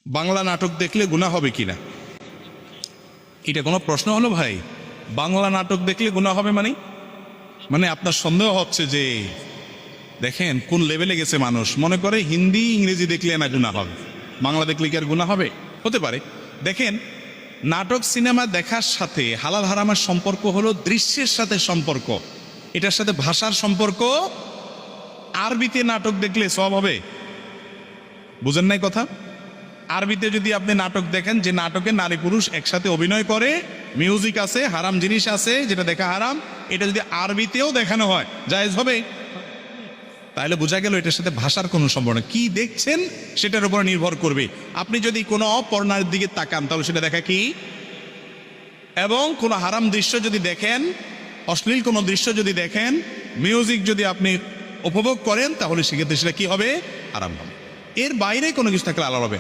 বাংলা নাটক দেখলে গুনাহ হবে কিনা? এটা কোনো প্রশ্ন হলো ভাই? বাংলা নাটক দেখলে গুনাহ হবে মানে আপনার সন্দেহ হচ্ছে যে দেখেন কোন লেভেলে গেছে মানুষ, মনে করে হিন্দি ইংরেজি দেখলে না গুনাহ হবে, বাংলা দেখলে কি আর গুনাহ হবে? হতে পারে। দেখেন, নাটক সিনেমা দেখার সাথে হালাল হারামের সম্পর্ক হলো দৃশ্যের সাথে সম্পর্ক, এটার সাথে ভাষার সম্পর্ক। আরবিতে নাটক দেখলে সওয়াব হবে, বুঝেন নাই কথা? আরবিতে যদি আপনি নাটক দেখেন যে নাটকে নারী পুরুষ একসাথে অভিনয় করে, মিউজিক আছে, হারাম জিনিস আছে যেটা দেখা হারাম, এটা যদি আরবিতেও দেখানো হয় জায়েজ হবে? তাহলে বোঝা গেল এটার সাথে ভাষার কোনো সম্পর্ক নেই। কি দেখছেন সেটার উপর নির্ভর করবে। আপনি যদি কোনো অপর্ণার দিকে তাকান তাহলে সেটা দেখা কি, এবং কোনো হারাম দৃশ্য যদি দেখেন, অশ্লীল কোনো দৃশ্য যদি দেখেন, মিউজিক যদি আপনি উপভোগ করেন, তাহলে সেক্ষেত্রে সেটা কি হবে? হারাম হবে। এর বাইরে কোনো কিছু থাকলে আলাদা হবে।